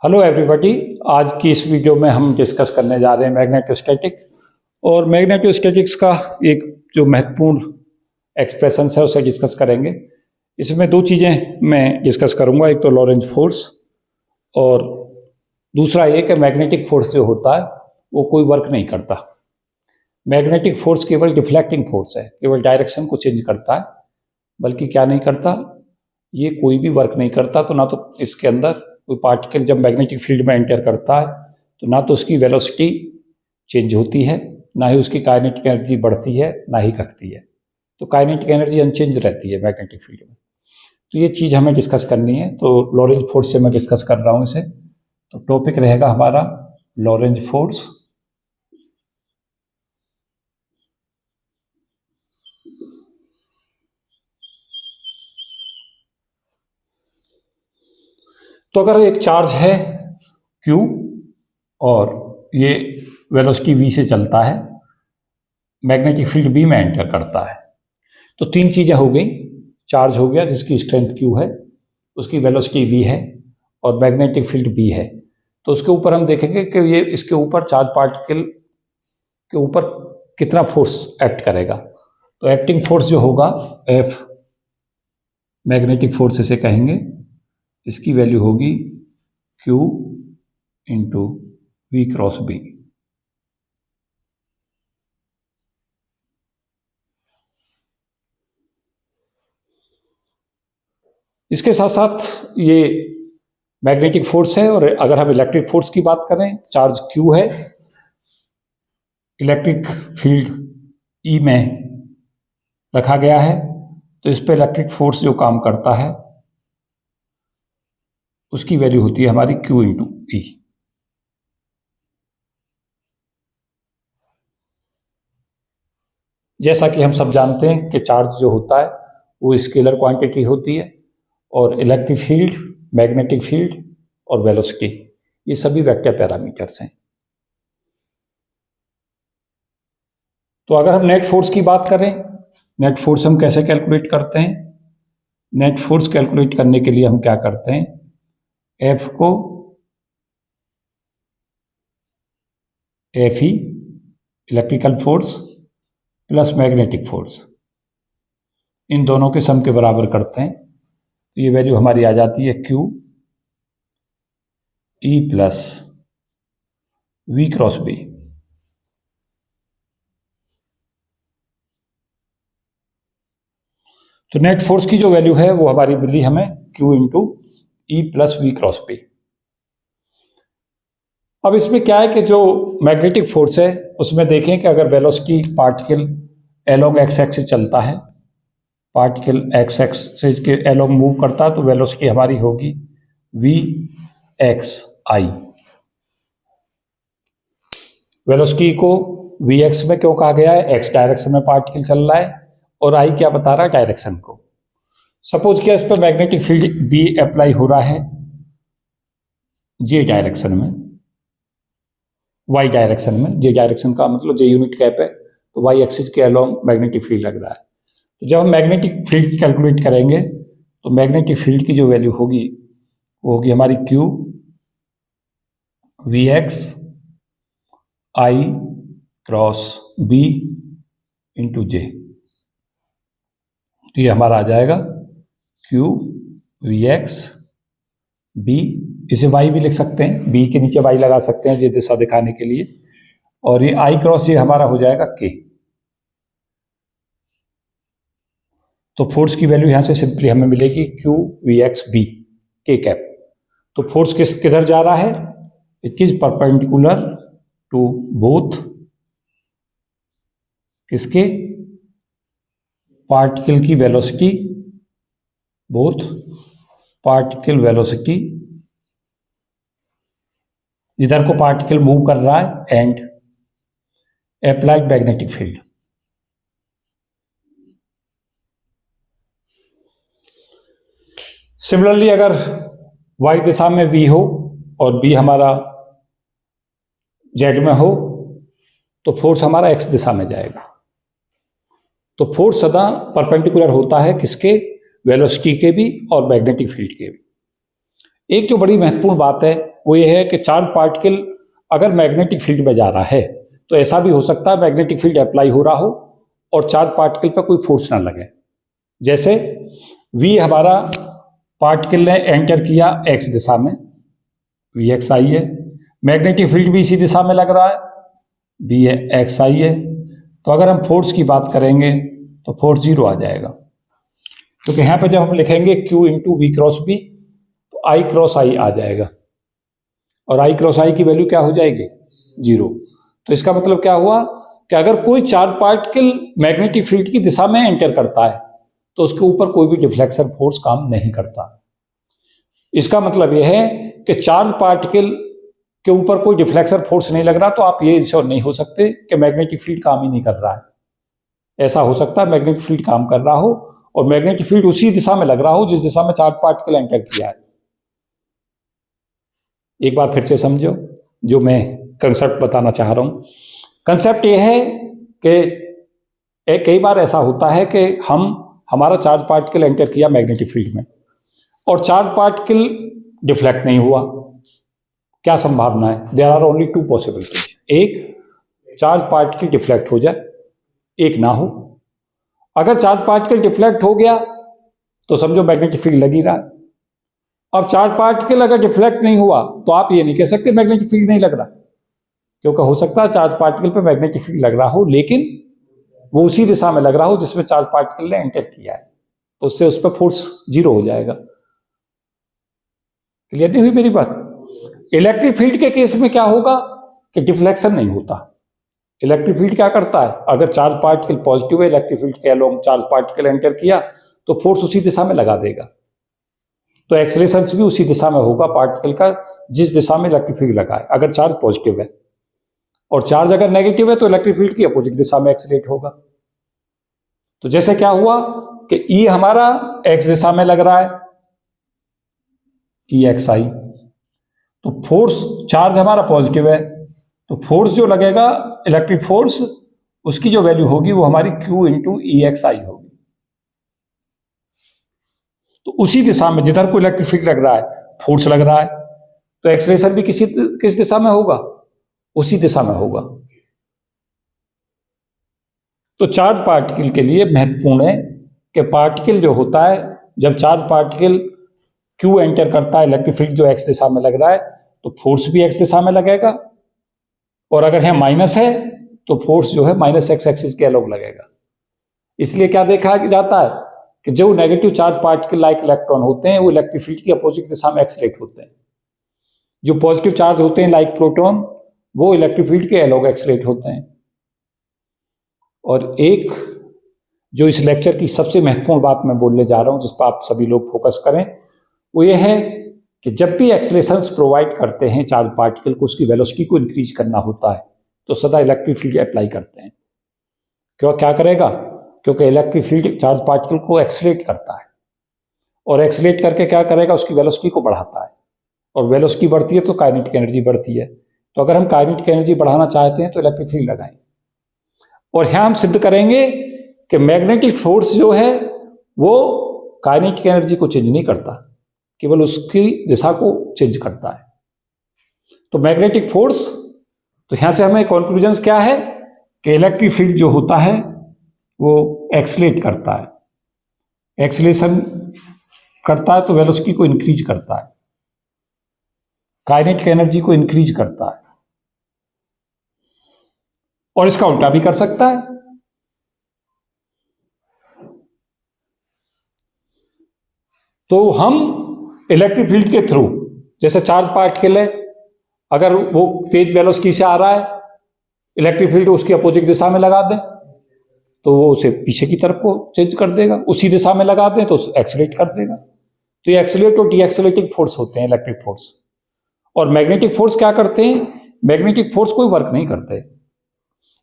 Hello everybody. आज की इस वीडियो में हम डिस्कस करने जा रहे हैं मैग्नेटोस्टैटिक और मैग्नेटोस्टैटिक्स का एक जो महत्वपूर्ण एक्सप्रेशन है उसे डिस्कस करेंगे। इसमें दो चीज़ें मैं डिस्कस करूंगा, एक तो लॉरेंज फोर्स और दूसरा ये कि मैग्नेटिक फोर्स जो होता है वो कोई वर्क नहीं करता। मैग्नेटिक फोर्स केवल डिफ्लेक्टिंग फोर्स है, केवल डायरेक्शन को चेंज करता है, बल्कि क्या नहीं करता, ये कोई भी वर्क नहीं करता। तो ना तो इसके अंदर कोई पार्टिकल जब मैग्नेटिक फील्ड में एंटर करता है तो ना तो उसकी वेलोसिटी चेंज होती है, ना ही उसकी काइनेटिक एनर्जी बढ़ती है, ना ही घटती है। तो काइनेटिक एनर्जी अनचेंज रहती है मैग्नेटिक फील्ड में। तो ये चीज़ हमें डिस्कस करनी है। तो लॉरेंज फोर्स से मैं डिस्कस कर रहा हूँ इसे। तो टॉपिक रहेगा हमारा लॉरेंज फोर्स। तो अगर एक चार्ज है Q और ये वेलोसिटी v से चलता है, मैग्नेटिक फील्ड B में एंटर करता है, तो तीन चीज़ें हो गई। चार्ज हो गया जिसकी स्ट्रेंथ Q है, उसकी वेलोसिटी v है और मैग्नेटिक फील्ड B है। तो उसके ऊपर हम देखेंगे कि ये इसके ऊपर चार्ज पार्टिकल के ऊपर कितना फोर्स एक्ट करेगा। तो एक्टिंग फोर्स जो होगा F, मैग्नेटिक फोर्स इसे कहेंगे, इसकी वैल्यू होगी Q into V cross B। इसके साथ साथ ये मैग्नेटिक फोर्स है। और अगर हम इलेक्ट्रिक फोर्स की बात करें, चार्ज Q है, इलेक्ट्रिक फील्ड E में रखा गया है, तो इस पे इलेक्ट्रिक फोर्स जो काम करता है उसकी वैल्यू होती है हमारी Q इंटू E। जैसा कि हम सब जानते हैं कि चार्ज जो होता है वो स्केलर क्वांटिटी होती है और इलेक्ट्रिक फील्ड, मैग्नेटिक फील्ड और वेलोसिटी ये सभी वेक्टर पैरामीटर्स हैं। तो अगर हम नेट फोर्स की बात करें, नेट फोर्स हम कैसे कैलकुलेट करते हैं? नेट फोर्स कैलकुलेट करने के लिए हम क्या करते हैं, F को Fe electrical force plus magnetic force, इन दोनों के सम के बराबर करते हैं। तो ये वैल्यू हमारी आ जाती है Q E plus V cross B। तो नेट फोर्स की जो वैल्यू है वो हमारी मिली हमें Q into E plus V cross B। अब इसमें क्या है कि जो मैग्नेटिक फोर्स है उसमें देखें कि अगर velocity particle along x axis चलता है, पार्टिकल एक्स एक्सिस के एलोंग मूव करता है, तो वेलोसिटी हमारी होगी v एक्स आई। वेलोसिटी को v एक्स में क्यों कहा गया है? एक्स डायरेक्शन में पार्टिकल चल रहा है और आई क्या बता रहा है? डायरेक्शन को। सपोज किया इस पर मैग्नेटिक फील्ड B अप्लाई हो रहा है जे डायरेक्शन में, वाई डायरेक्शन में। जे डायरेक्शन का मतलब जे यूनिट कैप है, तो वाई एक्सिस के अलोंग मैग्नेटिक फील्ड लग रहा है। तो जब हम मैग्नेटिक फील्ड कैलकुलेट करेंगे तो मैग्नेटिक फील्ड की जो वैल्यू होगी वो होगी हमारी Q we X I cross B into J. तो ये हमारा आ जाएगा Q वी एक्स B, इसे y भी लिख सकते हैं, B के नीचे y लगा सकते हैं ये दिशा दिखाने के लिए, और ये I क्रॉस ये हमारा हो जाएगा K। तो फोर्स की वैल्यू यहां से सिंपली हमें मिलेगी Q we x B K cap. तो फोर्स किधर जा रहा है? It is perpendicular to both किसके? पार्टिकल की वेलोसिटी, बोथ पार्टिकल वेलोसिटी जिधर को पार्टिकल मूव कर रहा है and applied magnetic field. Similarly अगर y दिशा में v हो और b हमारा z में हो तो फोर्स हमारा x दिशा में जाएगा। तो फोर्स सदा परपेंडिकुलर होता है किसके? वेलोसिटी के भी और मैग्नेटिक फील्ड के भी। एक जो बड़ी महत्वपूर्ण बात है वो ये है कि चार्ज पार्टिकल अगर मैग्नेटिक फील्ड में जा रहा है तो ऐसा भी हो सकता है मैग्नेटिक फील्ड अप्लाई हो रहा हो और चार्ज पार्टिकल पर कोई फोर्स ना लगे। जैसे V हमारा पार्टिकल ने एंटर किया x दिशा में, Vx आई है, मैग्नेटिक फील्ड भी इसी दिशा में लग रहा है, Vx आई है। तो अगर हम फोर्स की बात करेंगे तो फोर्स 0 आ जाएगा, क्योंकि यहाँ पे जब हम लिखेंगे Q into v cross B तो I क्रॉस I आ जाएगा और I क्रॉस I की वैल्यू क्या हो जाएगी 0। तो इसका मतलब क्या हुआ कि अगर कोई चार्ज पार्टिकल मैग्नेटिक फील्ड की दिशा में एंटर करता है तो उसके ऊपर कोई भी डिफ्लेक्शन फोर्स काम नहीं करता। इसका मतलब यह है कि चार्ज पार्टिकल के ऊपर कोई डिफ्लेक्शन फोर्स नहीं लग रहा, तो आप ये इंश्योर नहीं हो सकते कि मैग्नेटिक फील्ड काम ही नहीं कर रहा है। ऐसा हो सकता है मैग्नेटिक फील्ड काम कर रहा हो और मैग्नेटिक फील्ड उसी दिशा में लग रहा हो जिस दिशा में चार्ज पार्टिकल एंटर किया है। एक बार फिर से समझो जो मैं कंसेप्ट बताना चाह रहा हूं। कंसेप्ट यह है कि कई बार ऐसा होता है कि हमारा चार्ज पार्टिकल एंटर किया मैग्नेटिक फील्ड में और चार्ज पार्टिकल डिफ्लेक्ट नहीं हुआ। क्या संभावना है? There are only two possibilities. एक, चार्ज पार्टिकल डिफ्लेक्ट हो जाए, एक ना हो। अगर चार्ज पार्टिकल डिफ्लेक्ट हो गया तो समझो मैग्नेटिक फील्ड लगी रहा है। अब चार्ज पार्टिकल अगर डिफ्लेक्ट नहीं हुआ तो आप ये नहीं कह सकते मैग्नेटिक फील्ड नहीं लग रहा, क्योंकि हो सकता है चार्ज पार्टिकल पे मैग्नेटिक फील्ड लग रहा हो लेकिन वो उसी दिशा में लग रहा हो जिसमें चार्ज पार्टिकल ने एंटर किया है, तो उससे उस पर फोर्स 0 हो जाएगा। क्लियर नहीं हुई मेरी बात? इलेक्ट्रिक फील्ड के केस में क्या होगा कि डिफ्लेक्शन नहीं होता। इलेक्ट्रिक फील्ड क्या करता है, अगर चार्ज पार्टिकल पॉजिटिव है, इलेक्ट्रिक फील्ड के अलोंग चार्ज पार्टिकल एंटर किया तो फोर्स उसी दिशा में लगा देगा। तो एक्सेलरेशन भी उसी दिशा में होगा पार्टिकल का जिस दिशा में इलेक्ट्रिक फील्ड लगा है, अगर चार्ज पॉजिटिव है। और चार्ज अगर नेगेटिव है तो इलेक्ट्रिक फील्ड की अपोजिट दिशा में एक्सीलरेट होगा। तो जैसे क्या हुआ कि E हमारा x दिशा में लग रहा है, EXI, तो फोर्स, चार्ज हमारा पॉजिटिव है तो फोर्स जो लगेगा इलेक्ट्रिक फोर्स, उसकी जो वैल्यू होगी वो हमारी Q इंटू EXI होगी। तो उसी दिशा में जिधर को इलेक्ट्रिक फील्ड लग रहा है फोर्स लग रहा है, तो एक्सेलरेशन भी किस दिशा में होगा? उसी दिशा में होगा। तो चार्ज पार्टिकल के लिए महत्वपूर्ण है कि पार्टिकल जो होता है, जब चार्ज पार्टिकल Q एंटर करता है, इलेक्ट्रिक फील्ड जो x दिशा में लग रहा है तो फोर्स भी x दिशा में लगेगा, और अगर यहाँ माइनस है तो फोर्स जो है माइनस x एक्सिस के अलग लगेगा। इसलिए क्या देखा जाता है कि जो negative charge particle like electron होते हैं वो इलेक्ट्रिक फील्ड की अपोजिट दिशा में एक्सलेट होते हैं। जो पॉजिटिव चार्ज होते हैं लाइक प्रोटॉन, वो इलेक्ट्रिक फील्ड के अलग एक्सलेट होते हैं। और एक जो इस लेक्चर की सबसे महत्वपूर्ण बात मैं बोलने जा रहा हूं, जिस पर आप सभी लोग फोकस करें, वो ये है कि जब भी एक्सेलरेशंस प्रोवाइड करते हैं चार्ज पार्टिकल को, उसकी वेलोसिटी को इंक्रीज करना होता है तो सदा इलेक्ट्रिक फील्ड अप्लाई करते हैं। क्या करेगा? क्योंकि इलेक्ट्रिक फील्ड चार्ज पार्टिकल को एक्सलेट करता है और एक्सलेट करके क्या करेगा? उसकी वेलोसिटी को बढ़ाता है, और वेलोसिटी बढ़ती है तो काइनेटिक एनर्जी बढ़ती है। तो अगर हम काइनेटिक एनर्जी बढ़ाना चाहते हैं तो इलेक्ट्रिक फील्ड लगाएं। और यहां हम सिद्ध करेंगे कि मैग्नेटिक फोर्स जो है वो काइनेटिक एनर्जी को चेंज नहीं करता, केवल उसकी दिशा को चेंज करता है। तो मैग्नेटिक फोर्स, तो यहां से हमें कंक्लूजन क्या है कि इलेक्ट्रिक फील्ड जो होता है वो एक्सलेट करता है। एक्सलेशन करता है तो वेलोसिटी को इंक्रीज करता है, काइनेटिक एनर्जी को इंक्रीज करता है, और इसका उल्टा भी कर सकता है। तो हम इलेक्ट्रिक फील्ड के थ्रू, जैसे चार्ज पार्टिकल है, अगर वो तेज वेलोसिटी से आ रहा है, इलेक्ट्रिक फील्ड उसकी अपोजिट दिशा में लगा दें तो वो उसे पीछे की तरफ को चेंज कर देगा, उसी दिशा में लगा दें तो एक्सेलरेट कर देगा। तो ये एक्सेलरेट और डीएक्सेलरेटिंग फोर्स होते हैं इलेक्ट्रिक फोर्स। और मैग्नेटिक फोर्स क्या करते हैं? मैग्नेटिक फोर्स कोई वर्क नहीं करते।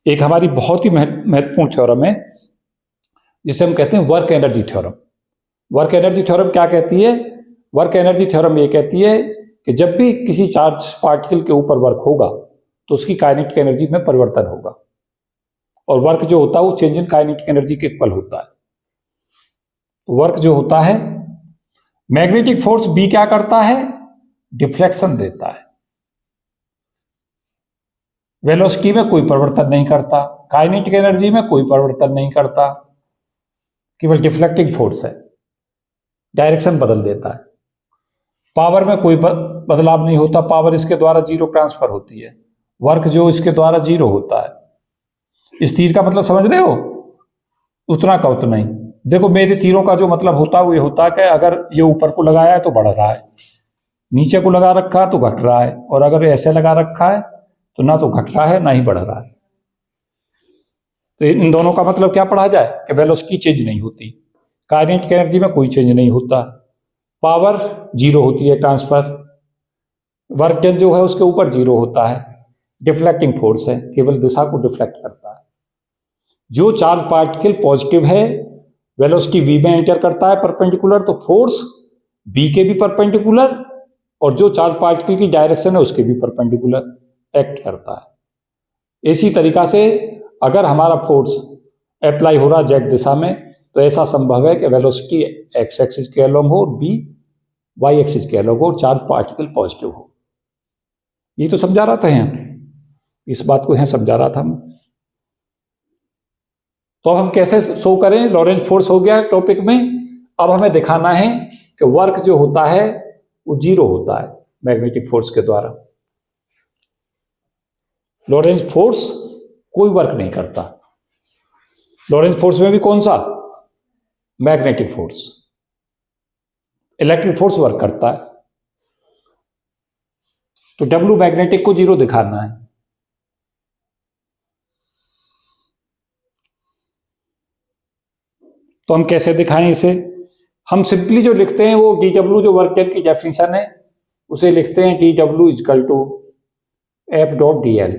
एक हमारी बहुत ही महत्वपूर्ण थ्योरम है जिसे हम कहते हैं work energy theorem. Work energy theorem क्या कहती है? वर्क एनर्जी थ्योरम ये कहती है कि जब भी किसी चार्ज पार्टिकल के ऊपर वर्क होगा तो उसकी काइनेटिक एनर्जी में परिवर्तन होगा, और वर्क जो होता है वो चेंज इन काइनेटिक एनर्जी के इक्वल होता है। तो वर्क जो होता है, मैग्नेटिक फोर्स बी क्या करता है डिफ्लेक्शन देता है, वेलोसिटी में कोई परिवर्तन नहीं करता, काइनेटिक एनर्जी में कोई परिवर्तन नहीं करता, केवल डिफ्लेक्टिंग फोर्स है, डायरेक्शन बदल देता है। पावर में कोई बदलाव नहीं होता, पावर इसके द्वारा जीरो ट्रांसफर होती है, वर्क जो इसके द्वारा जीरो होता है। इस तीर का मतलब समझ रहे हो, उतना का उतना ही। देखो मेरे तीरों का जो मतलब होता है वो ये होता है कि अगर ये ऊपर को लगाया है तो बढ़ रहा है, नीचे को लगा रखा है तो घट रहा है, और अगर ऐसे लगा रखा है तो ना तो घट रहा है ना ही बढ़ रहा है। तो इन दोनों का मतलब क्या पढ़ा जाए कि वेलोसिटी चेंज नहीं होती, काइनेटिक एनर्जी में कोई चेंज नहीं होता, पावर जीरो होती है ट्रांसफर, वर्क डन जो है उसके ऊपर जीरो होता है, डिफ्लेक्टिंग फोर्स है, केवल दिशा को डिफ्लेक्ट करता है। जो चार्ज पार्टिकल पॉजिटिव है वेलोसिटी v में एंटर करता है परपेंडिकुलर, तो फोर्स v के भी परपेंडिकुलर, और जो चार्ज पार्टिकल की डायरेक्शन है उसके भी परपेंडिकुलर एक्ट करता है। इसी तरीका से अगर हमारा फोर्स अप्लाई हो रहा है जेड दिशा में, तो ऐसा संभव है कि वेलोसिटी एक्स एक्सिस के अलोंग हो और बी वाई एक्सिस के अलोंग हो और चार्ज पार्टिकल पॉजिटिव हो। ये तो समझा रहा था यहाँ, इस बात को यहाँ समझा रहा था हम। तो हम कैसे शो करें, लॉरेंज फोर्स हो गया टॉपिक में। अब हमें दिखाना है कि वर्क जो होता है वो जीरो होता है मैग्नेटिक फोर्स के द्वारा। लॉरेंज फोर्स कोई वर्क नहीं करता। लॉरेंज फोर्स में भी कौन सा, magnetic force. Electric force work करता है। तो डब्ल्यू मैग्नेटिक को जीरो दिखाना है। तो हम कैसे दिखाएं इसे, हम सिंपली जो लिखते हैं वो डी डब्ल्यू जो वर्क डन की डेफिनेशन है उसे लिखते हैं डी डब्ल्यू equal to F dot d l,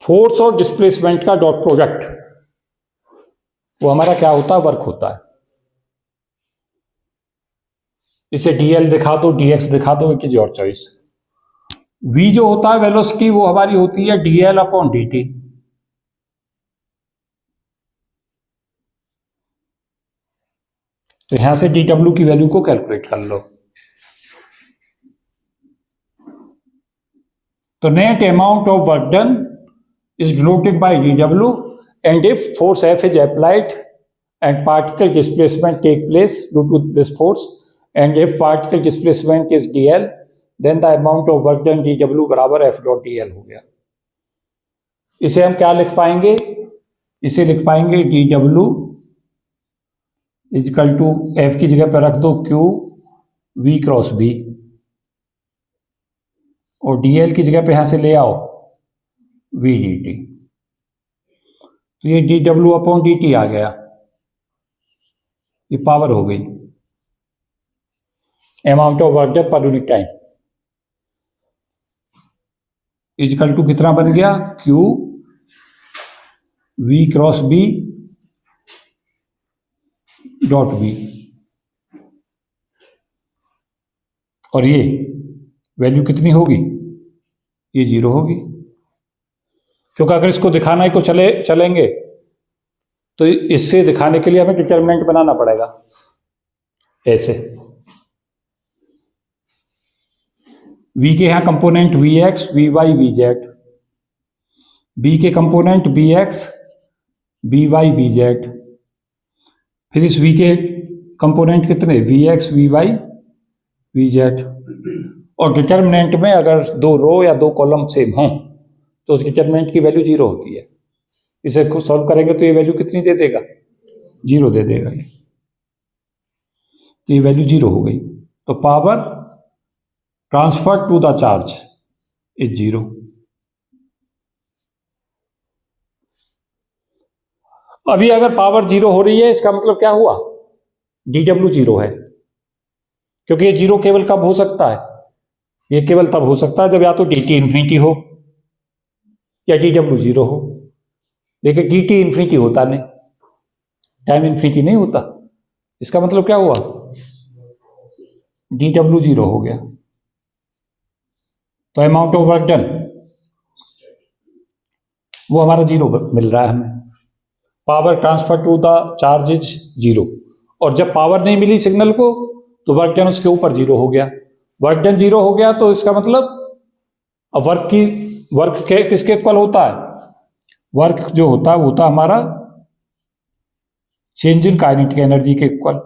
force और डिस्प्लेसमेंट का डॉट प्रोडक्ट, वो हमारा क्या होता है, वर्क होता है। इसे डीएल दिखा दो, डीएक्स दिखा दो, एक और चॉइस। वी जो होता है वेलोसिटी वो हमारी होती है डीएल अपॉन डी टी। तो यहां से डी डब्ल्यू की वैल्यू को कैलकुलेट कर लो। तो net amount of work done is denoted by dW, and if force F is applied and particle displacement take place due to this force, and if particle displacement is dl, then the amount of work done dW बराबर F dot dl हो गया। इसे हम क्या लिख पाएंगे, इसे लिख पाएंगे dW इजकल टू F की जगह पर रख दो Q V क्रॉस B, और dl की जगह पे यहां से ले आओ वी डी टी। तो ये D W upon D T आ गया, ये पावर हो गई, amount of work done per unit time is equal to कितना बन गया, Q V cross B dot B, और ये वैल्यू कितनी होगी, ये जीरो होगी, क्योंकि अगर इसको दिखाना ही को चलेंगे तो इससे दिखाने के लिए हमें डिटरमिनेंट बनाना पड़ेगा ऐसे। v के यहां component v x v y v z, b के component b x b y b z, फिर इस v के कंपोनेंट कितने, v x v y v z, और डिटरमिनेंट में अगर दो रो या दो कॉलम सेम हों तो उस डिटरमिनेंट की वैल्यू जीरो होती है। इसे सॉल्व करेंगे तो ये वैल्यू कितनी दे देगा, जीरो दे देगा ये, तो ये वैल्यू जीरो हो गई। तो power transfer to the charge is zero. अभी अगर पावर जीरो हो रही है इसका मतलब क्या हुआ, डी डब्ल्यू जीरो है, क्योंकि ये जीरो केवल कब हो सकता है, ये केवल तब हो सकता है जब या तो डी टी इन्फिनिटी हो या डी डब्ल्यू जीरो हो। देखिए डी टी इन्फिनिटी होता नहीं, टाइम इन्फिनिटी नहीं होता, इसका मतलब क्या हुआ, डी डब्ल्यू जीरो हो गया। तो अमाउंट ऑफ वर्क डन वो हमारा जीरो मिल रहा है हमें, power transfer to the charge is zero. और जब पावर नहीं मिली सिग्नल को तो वर्क डन उसके ऊपर 0 हो गया। वर्क डन 0 हो गया तो इसका मतलब अब वर्क किसके इक्वल होता है? वर्क जो होता है वो होता है हमारा चेंज इन काइनेटिक एनर्जी के इक्वल।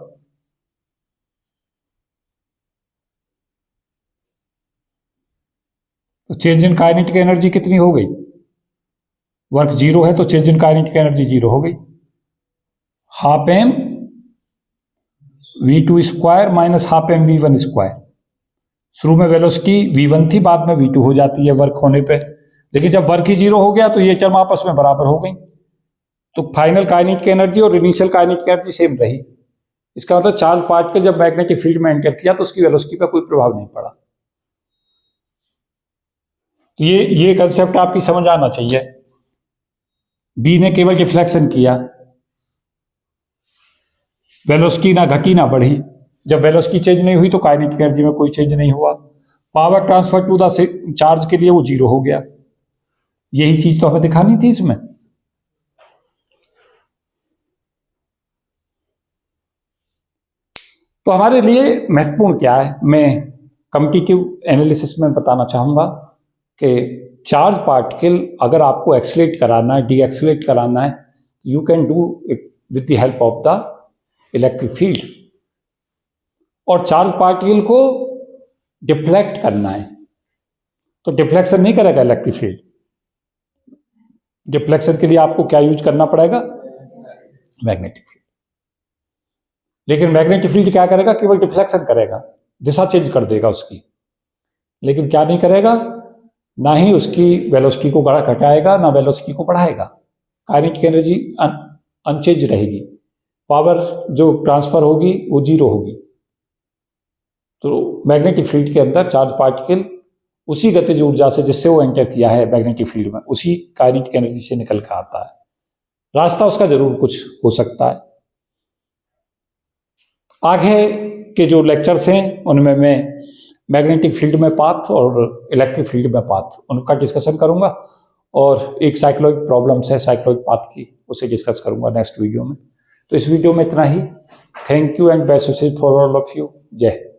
तो चेंज इन काइनेटिक एनर्जी कितनी हो गई? वर्क 0 है तो चेंज इन काइनेटिक एनर्जी 0 हो गई। Half m v2 square minus half m v1 square. शुरू में वेलोसिटी v1 थी, बाद में v2 हो जाती है वर्क होने पे, लेकिन जब वर्क ही 0 हो गया तो ये टर्म आपस में बराबर हो गई। तो फाइनल काइनेटिक एनर्जी और इनिशियल काइनेटिक एनर्जी सेम रही। इसका मतलब चार्ज पार्टिकल जब मैग्नेटिक फील्ड में एंटर किया तो उसकी वेलोसिटी पर कोई प्रभाव नहीं पड़ा। तो ये कंसेप्ट आपकी समझ आना चाहिए। बी ने केवल डिफ्लेक्शन किया, वेलोसिटी ना घटी ना बढ़ी। जब वेलोसिटी चेंज नहीं हुई तो काइनेटिक एनर्जी में कोई चेंज नहीं हुआ। Power transfer to the charge के लिए वो 0 हो गया। यही चीज तो हमें दिखानी थी इसमें। तो हमारे लिए महत्वपूर्ण क्या है, मैं कम्पिटिटिव एनालिसिस में बताना चाहूंगा कि चार्ज पार्टिकल अगर आपको एक्सीलरेट कराना है, डी एक्सीलरेट कराना है, you can do it with the help of the electric field. और चार्ज पार्टिकल को डिफ्लेक्ट करना है तो डिफ्लेक्शन नहीं करेगा इलेक्ट्रिक फील्ड। डिफ्लेक्शन के लिए आपको क्या यूज करना पड़ेगा? Magnetic field. लेकिन मैग्नेटिक फील्ड क्या करेगा? केवल डिफ्लेक्शन करेगा, दिशा चेंज कर देगा उसकी, लेकिन क्या नहीं करेगा? ना ही उसकी वेलोसिटी को घटाएगा ना वेलोसिटी को बढ़ाएगा। काइनेटिक एनर्जी अनचेंज रहेगी, पावर जो ट्रांसफर होगी वो 0 होगी। तो मैग्नेटिक फील्ड के अंदर चार्ज पार्टिकल उसी गतिज ऊर्जा से जिससे वो एंटर किया है मैग्नेटिक फील्ड में, उसी काइनेटिक एनर्जी से निकल कर आता है। रास्ता उसका जरूर कुछ हो सकता है। आगे के जो लेक्चर्स हैं उनमें मैं मैग्नेटिक फील्ड में पाथ और इलेक्ट्रिक फील्ड में पाथ उनका डिस्कशन करूंगा, और एक साइक्लोइड प्रॉब्लम्स है साइक्लोइड पाथ की, उसे डिस्कस करूंगा नेक्स्ट वीडियो में। तो इस वीडियो में इतना ही। Thank you and best wishes for all of you. जय हिंद।